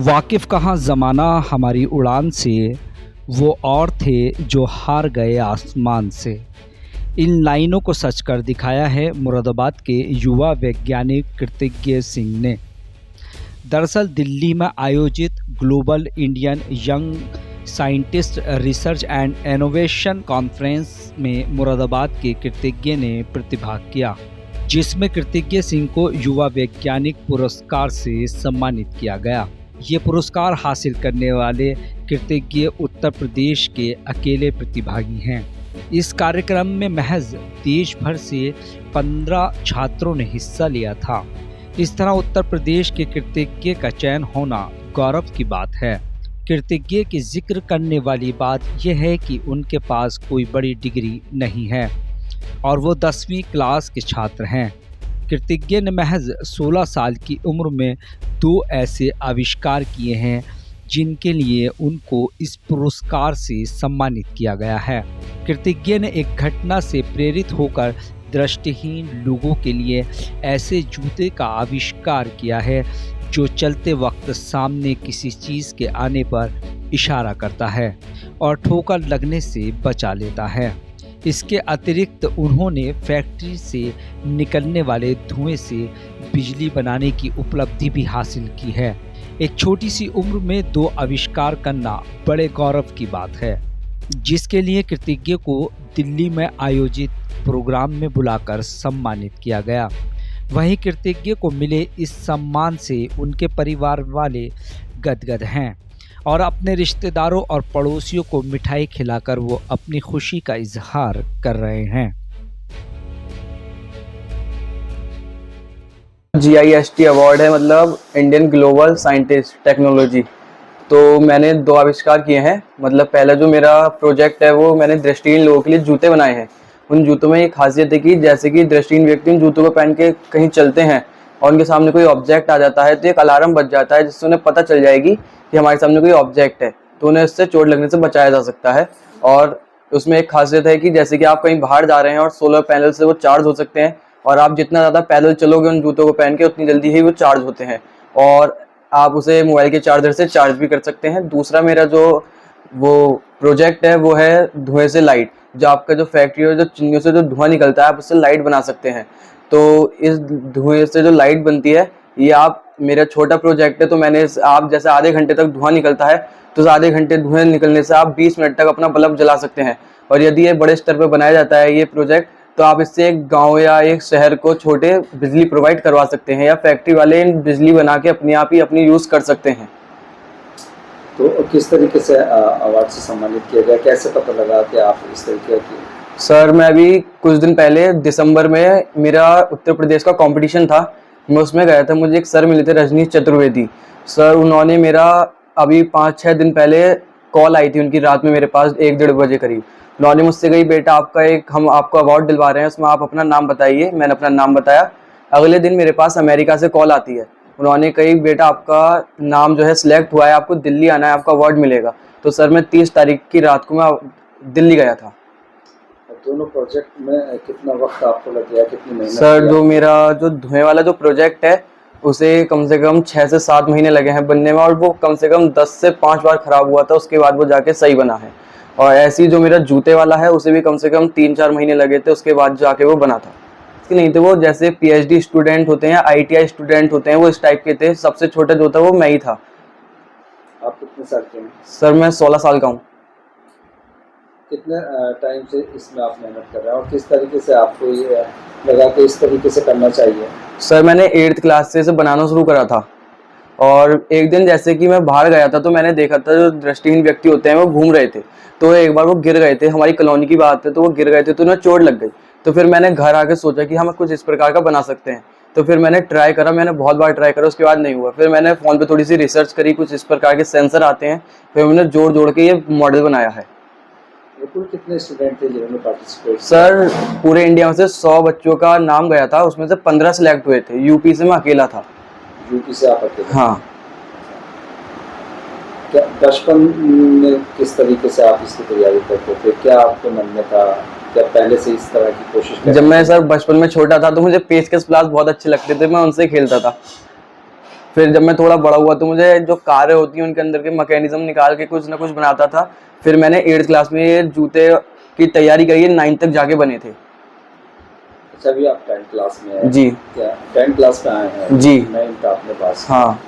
वाकिफ़ कहाँ ज़माना हमारी उड़ान से, वो और थे जो हार गए आसमान से। इन लाइनों को सच कर दिखाया है मुरादाबाद के युवा वैज्ञानिक कृतज्ञ सिंह ने। दरअसल दिल्ली में आयोजित global Indian young scientist research and innovation conference में मुरादाबाद के कृतज्ञ ने प्रतिभाग किया, जिसमें कृतज्ञ सिंह को युवा वैज्ञानिक पुरस्कार से सम्मानित किया गया। ये पुरस्कार हासिल करने वाले कृतज्ञ उत्तर प्रदेश के अकेले प्रतिभागी हैं। इस कार्यक्रम में महज देश भर से 15 छात्रों ने हिस्सा लिया था। इस तरह उत्तर प्रदेश के कृतज्ञ का चयन होना गौरव की बात है। कृतज्ञ की जिक्र करने वाली बात यह है कि उनके पास कोई बड़ी डिग्री नहीं है और वो 10वीं क्लास के छात्र हैं। कृतज्ञ ने महज 16 साल की उम्र में 2 ऐसे आविष्कार किए हैं जिनके लिए उनको इस पुरस्कार से सम्मानित किया गया है। कृतज्ञ ने एक घटना से प्रेरित होकर दृष्टिहीन लोगों के लिए ऐसे जूते का आविष्कार किया है जो चलते वक्त सामने किसी चीज़ के आने पर इशारा करता है और ठोकर लगने से बचा लेता है। इसके अतिरिक्त उन्होंने फैक्ट्री से निकलने वाले धुएं से बिजली बनाने की उपलब्धि भी हासिल की है। एक छोटी सी उम्र में 2 आविष्कार करना बड़े गौरव की बात है, जिसके लिए कृतज्ञ को दिल्ली में आयोजित प्रोग्राम में बुलाकर सम्मानित किया गया। वहीं कृतज्ञ को मिले इस सम्मान से उनके परिवार वाले गदगद हैं और अपने रिश्तेदारों और पड़ोसियों को मिठाई खिलाकर वो अपनी खुशी का इजहार कर रहे हैं। GIST अवार्ड है, मतलब इंडियन ग्लोबल साइंटिस्ट टेक्नोलॉजी। तो मैंने 2 आविष्कार किए हैं। मतलब पहला जो मेरा प्रोजेक्ट है वो मैंने दृष्टिहीन लोगों के लिए जूते बनाए हैं। उन जूतों में एक खासियत है कि जैसे कि दृष्टिहीन व्यक्ति उन जूतों को पहन के कहीं चलते हैं और उनके सामने कोई ऑब्जेक्ट आ जाता है तो एक अलार्म बज जाता है जिससे उन्हें पता चल जाएगी कि हमारे सामने कोई ऑब्जेक्ट है, तो उन्हें इससे चोट लगने से बचाया जा सकता है। और उसमें एक खासियत है कि जैसे कि आप कहीं बाहर जा रहे हैं और सोलर पैनल से वो चार्ज हो सकते हैं और आप जितना ज़्यादा पैदल चलोगे उन जूतों को पहन के उतनी जल्दी ही वो चार्ज होते हैं और आप उसे मोबाइल के चार्जर से चार्ज भी कर सकते हैं। दूसरा मेरा जो वो प्रोजेक्ट है वो है धुएं से लाइट। जो आपका जो फैक्ट्री और जो चिमनियों से जो धुआं निकलता है आप उससे लाइट बना सकते हैं। तो इस धुएं से जो लाइट बनती है ये आप मेरा छोटा प्रोजेक्ट है, तो मैंने आप जैसे आधे घंटे तक धुआं निकलता है तो आधे घंटे धुएं निकलने से आप 20 मिनट तक अपना बल्ब जला सकते हैं। और यदि ये बड़े स्तर पर बनाया जाता है ये प्रोजेक्ट तो आप इससे एक गांव या एक शहर को छोटे बिजली प्रोवाइड करवा सकते हैं या फैक्ट्री वाले बिजली बना के अपने आप ही अपनी यूज़ कर सकते हैं। तो किस तरीके से अवार्ड से सम्मानित किया गया, कैसे पता लगा कि आप इस तरीके की? सर मैं अभी कुछ दिन पहले दिसंबर में मेरा उत्तर प्रदेश का कंपटीशन था, मैं उसमें गया था। मुझे एक सर मिले थे, रजनीश चतुर्वेदी सर। उन्होंने मेरा अभी 5-6 दिन पहले कॉल आई थी उनकी रात में मेरे पास 1-1:30 बजे करीब। उन्होंने मुझसे कही बेटा हम आपको अवार्ड दिलवा रहे हैं, उसमें आप अपना नाम बताइए। मैंने अपना नाम बताया। अगले दिन मेरे पास अमेरिका से कॉल आती है। उन्होंने कही बेटा आपका नाम जो है सिलेक्ट हुआ है, आपको दिल्ली आना है, आपका अवार्ड मिलेगा। तो सर मैं 30 तारीख की रात को मैं दिल्ली गया था। दोनों प्रोजेक्ट में कितना वक्त आपको लग गया, कितनी मेहनत? सर जो मेरा जो धुएं वाला जो प्रोजेक्ट है उसे कम से कम 6 से 7 महीने लगे हैं बनने में और वो कम से कम 10 से 5 बार ख़राब हुआ था, उसके बाद वो जाके सही बना है। और ऐसी जो मेरा जूते वाला है उसे भी कम से कम 3-4 महीने लगे थे, उसके बाद जाके वो बना था। नहीं तो वो जैसे PhD स्टूडेंट होते हैं, ITI स्टूडेंट होते हैं, वो इस टाइप के थे। सबसे छोटा जो था वो मैं ही था। आप कितने साल के हैं? सर मैं 16 साल का हूँ। कितने टाइम से इसमें आप मेहनत कर रहे हैं और किस तरीके से आपको ये लगा कि इस तरीके से करना चाहिए? सर मैंने 8th क्लास से इसे बनाना शुरू करा था और एक दिन जैसे कि मैं बाहर गया था तो मैंने देखा था जो दृष्टिहीन व्यक्ति होते हैं वो घूम रहे थे। तो एक बार वो गिर गए थे, हमारी कॉलोनी की बात है, तो वो गिर गए थे तो उन्हें चोट लग गई। तो फिर मैंने घर आके सोचा कि हम कुछ इस प्रकार का बना सकते हैं। तो फिर मैंने ट्राई करा, मैंने बहुत बार ट्राई करा, उसके बाद नहीं हुआ। फिर मैंने फ़ोन पे थोड़ी सी रिसर्च करी, कुछ इस प्रकार के सेंसर आते हैं, फिर मैंने जोड़ के ये मॉडल बनाया है। कुल कितने स्टूडेंट थे जिन्होंने पार्टिसिपेट? सर पूरे इंडिया में से 100 बच्चों का नाम गया था, उसमें से 15 सिलेक्ट हुए थे। यूपी से मैं अकेला था। यूपी से आप अकेले? हाँ। क्या बचपन में किस तरीके से आप इसकी तैयारी करते थे, क्या आपके मन में था, क्या पहले से इस तरह की कोशिश करते? जब मैं सर बचपन में छोटा था तो मुझे पेचकस प्लास बहुत अच्छे लगते थे, मैं उनसे खेलता था। फिर जब मैं थोड़ा बड़ा हुआ तो मुझे जो कारें होती हैं उनके अंदर के मैकेनिज्म निकाल के कुछ ना कुछ बनाता था। फिर मैंने 8th क्लास में ये जूते की तैयारी करी है, 9th तक जाके बने थे। अच्छा, अभी आप 10th क्लास में हैं। जी। क्या 10th क्लास में आए हैं? जी। 9th आपने पास। हाँ।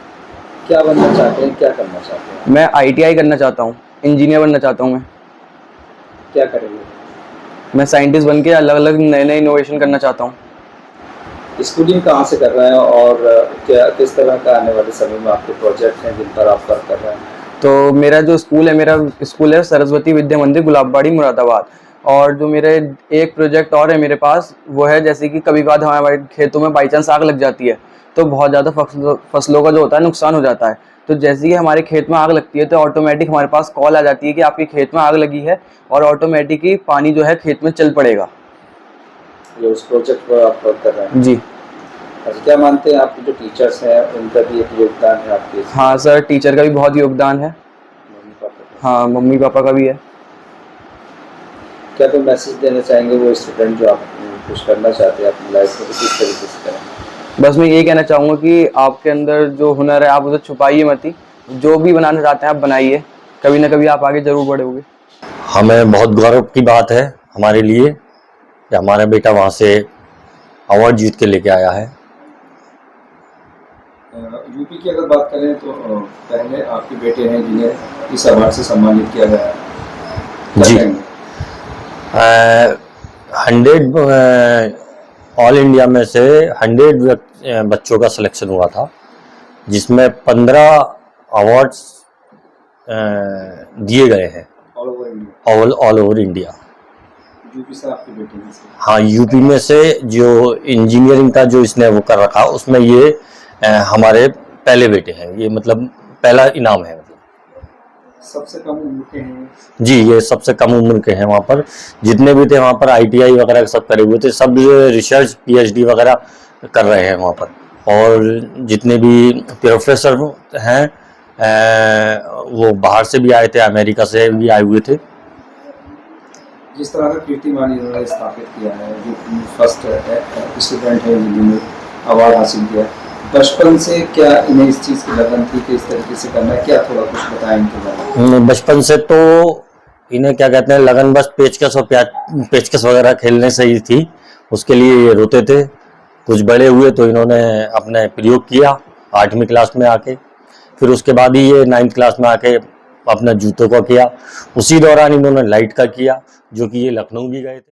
क्या बनना चाहते हैं, क्या करना चाहते हैं? मैं ITI करना चाहता हूँ, इंजीनियर बनना चाहता हूँ। मैं क्या करेंगे? मैं साइंटिस्ट बन के अलग अलग नए नए इनोवेशन करना चाहता हूँ। स्कूलिंग कहाँ से कर रहे हैं और क्या किस तरह का आने वाले समय में आपके प्रोजेक्ट हैं जिन पर आप वर्क कर रहे हैं? तो मेरा स्कूल है सरस्वती विद्या मंदिर गुलाबबाड़ी मुरादाबाद। और जो मेरे एक प्रोजेक्ट और है मेरे पास, वो है जैसे कि कभी कभार हमारे खेतों में बाई चांस आग लग जाती है तो बहुत ज़्यादा फसलों का जो होता है नुकसान हो जाता है। तो जैसे कि हमारे खेत में आग लगती है तो ऑटोमेटिक हमारे पास कॉल आ जाती है कि आपके खेत में आग लगी है, और ऑटोमेटिक ही पानी जो है खेत में चल पड़ेगा। ये उस प्रोजेक्ट पर आप वर्क कर रहे हैं? जी। अच्छा, क्या मानते हैं आपके जो टीचर्स हैं उनका भी एक योगदान है आपके? हाँ सर, टीचर का भी बहुत योगदान है। मम्मी पापा का? हाँ, मम्मी पापा का भी है। क्या तो मैसेज देना चाहेंगे वो स्टूडेंट जो आप कुछ करना चाहते हैं अपनी लाइफ में, तो किस तरीके से करें? बस मैं ये कहना चाहूँगा कि आपके अंदर जो हुनर है आप उसे छुपाइए मत ही, जो भी बनाना चाहते हैं आप बनाइए, कभी ना कभी आप आगे जरूर बढ़ोगे। हमें बहुत गौरव की बात है हमारे लिए कि हमारा बेटा वहाँ से अवार्ड जीत के लेके आया है। यूपी की अगर बात करें तो पहले आपके बेटे हैं जिन्हें इस अवार्ड से सम्मानित किया गया है। जी। 100 ऑल इंडिया में से 100 बच्चों का सिलेक्शन हुआ था, जिसमें 15 अवार्ड्स दिए गए हैं ऑल ओवर इंडिया। यूपी से आपके बेटे हैं? हाँ, यूपी में से जो इंजीनियरिंग का जो इसने वो कर रखा, उसमें ये हमारे पहले बेटे हैं। ये मतलब पहला इनाम है। सबसे कम उम्र के हैं? जी, ये सबसे कम उम्र के हैं। वहाँ पर जितने भी थे वहाँ पर ITI वगैरह सब करे हुए थे, सब रिसर्च PhD वगैरह कर रहे हैं वहाँ पर। और जितने भी प्रोफेसर हैं वो बाहर से भी आए थे, अमेरिका से भी आए हुए थे। जिस तरह का कीर्तिमान इन्होंने स्थापित किया है, जो फर्स्ट स्टूडेंट है जिन्होंने अवार्ड हासिल किया, बचपन से क्या इन्हें इस चीज़ की लगन थी कि इस तरीके से करना है? क्या थोड़ा कुछ बताएं इनके बारे में? बचपन से तो इन्हें क्या कहते हैं, लगन बस पेचकस और पेचकस वगैरह खेलने से ही थी। उसके लिए ये रोते थे। कुछ बड़े हुए तो इन्होंने अपने प्रयोग किया 8वीं क्लास में आके। फिर उसके बाद ही ये 9th क्लास में आके अपना जूतों का किया। उसी दौरान इन्होंने लाइट का किया, जो कि ये लखनऊ भी गए थे।